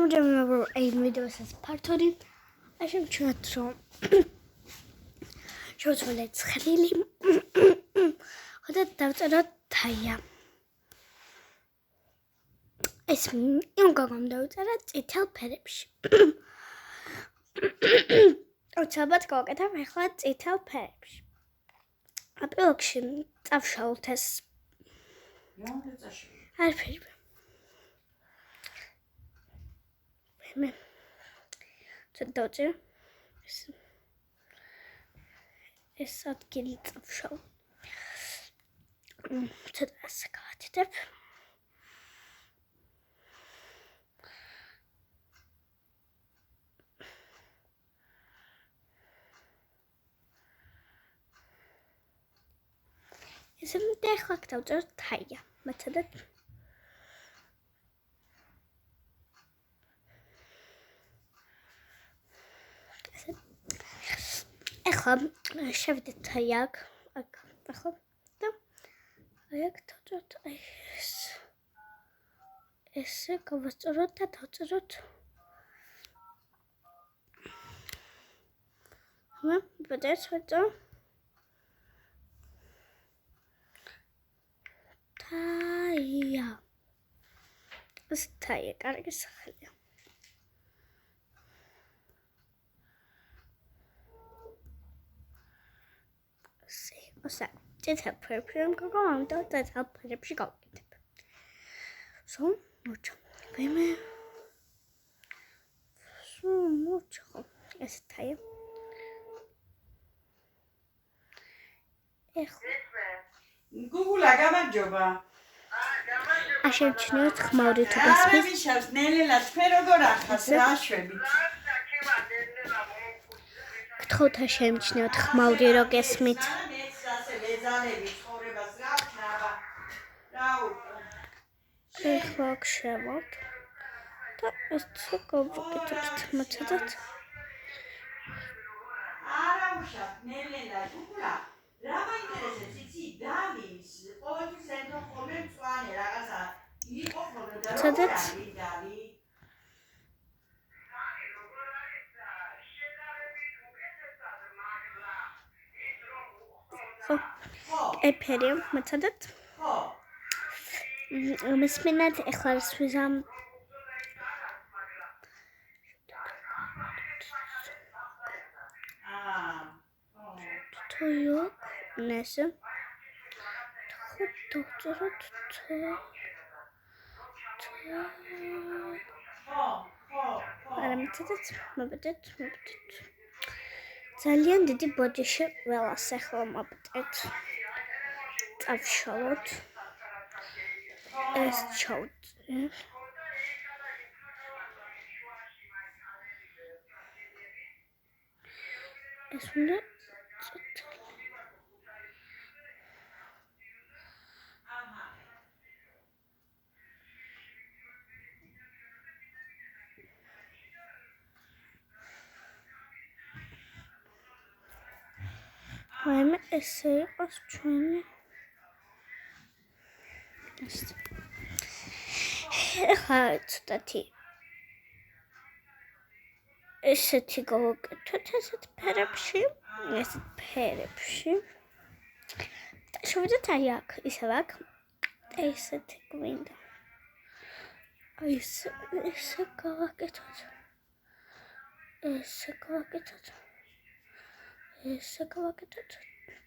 Remember a video says party. I should try to show you let's really what that's a tire. It's young on those a tell perish. Oh, Talbot go get a hot a tell perish. A auction of shoulders. I feel. To dodge is not guilt of show. To the second isn't there like out of tire, but that. ეხლა შევიდეთ აქ ახლა და აქ დავწეროთ ესე გავასწოროთ და დავწეროთ ბედებს ვეწო თაია ეს თაია კარგი სახელია What's that? Did help perfume go on? Don't that help perhaps you got it. So much. Baby. So much. Yes, tired. Google agamajoba. I should not come out to the space. Nelly, let's pay a good ash. Tot a shame to not come out here or guess me. Ეხლა შევავთ და ეს გავუკეთებთ მოწოდოთ. არა უშავთ ნელელა უყურა რა მაინტერესებს იცი დავის ყოველთვის ეთო ხოლმე მწვანე რაღაცა იყო ხოლმე და დავი ეფერი მოწოდოთ. Mesminat ეხლა სვიზამ თოიო ნესე ხუთოწროთ არამეცადაც მოვიდეთ ძალიან დიდი ბოდიში ველას ეხლა მოვიდეთ წავშალოთ ეს ჩავწე ეს უნდა I'm ესე იყოს ჩვენი ეხლა ცოტათი ესეთი გავაკეთოთ ესეთ ფერებში და შევიდეთ აი აქ ისევ აქ და ესეთი გვინდა აი ესე გავაკეთოთ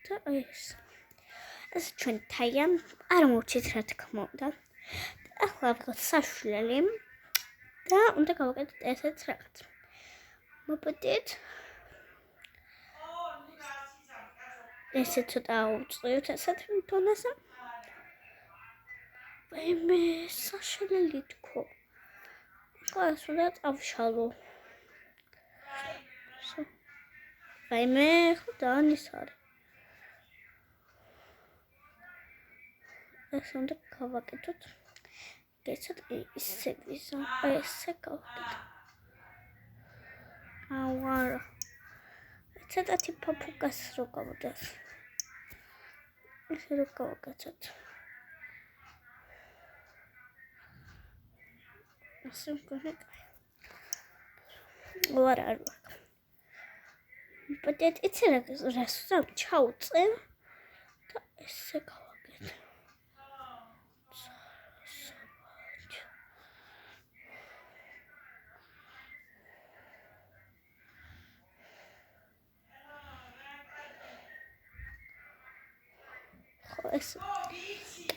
და ეს ჩვენ თაია არ მოვჩით რა თქმა უნდა ახლა ვიღოთ საშუალო და უნდა გავაკეთოთ ესეც რაღაც მოვიდეთ ესე ცოტა უწყიოთ ესეთ დონეზე მე საშუალო თქო ახლა ეს უნდა წავშალო მე ხდანის არის ეს უნდა გავაკეთოთ გეცოთ ისე ვიზა ესე გავაკეთოთ აუარა ცოტათი პაპუკას რო გავაკეთოთ ესე რო გავაკეთოთ ასე მგონია ვარ არ ვარ. But it's a restaurant chautzen. Da ist es gewagt.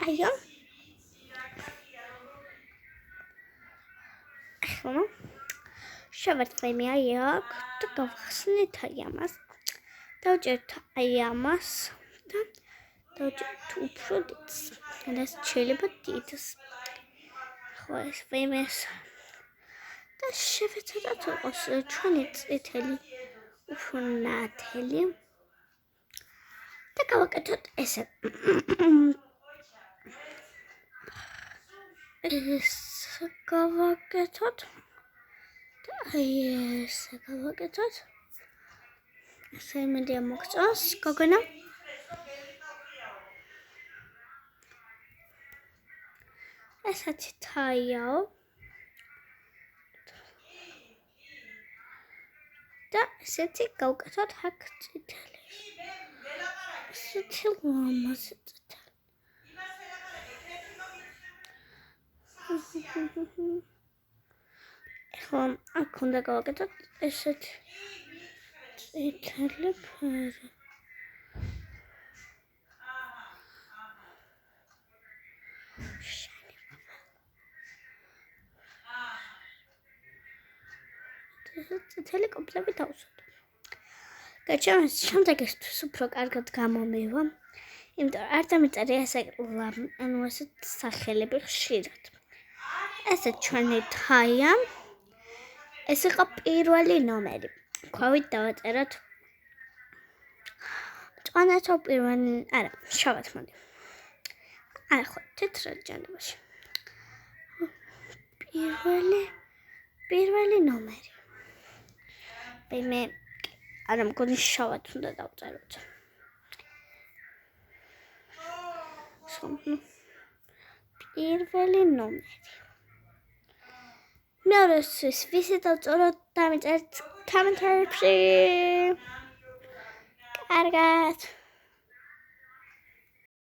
Ayo. Შევართ მე აქ და გავხსნით აი ამას. დავჭერთ აი ამას და დავჭერთ უფრო დიდს. ეს შეიძლება დიდს. ხო ეს ვიმეს. და შევეცადოთ იყოს ჩვენი წითელი უფრო ნათელი. და გავაკეთოთ ესე. ეს გავაკეთოთ. აი ესე გავაკეთოთ. ესე იმედია მოგწონს გოგონა. ესეთი თაიაო. და ესეთი გავაკეთოთ აქ წითელი. ესეთი ლამაზი წითელი. ხო, აქ უნდა გავაკეთოთ ესეთი წითელი ფერი. წითელი კომპლები დავუსვათ. გაჩვენეთ შემდეგისთვის უფრო კარგად გამომივა. იმიტომ არ დამეწერია ესე ანუ ესე სახელები ხშირად. ესე ჩვენი თაია. ეს იყო პირველი ნომერი. ქვევით დავაწეროთ. წვანეთო პირველი, არა, შავად მოდი. არა ხო, თეთრად ჯანდაბაში. პირველი ნომერი. მე არა მგონი შავად უნდა დავწეროთ. პირველი ნომერი. მეორესთვის ვისი დავწეროთ დამეწერთ კომენტარებში. კარგად.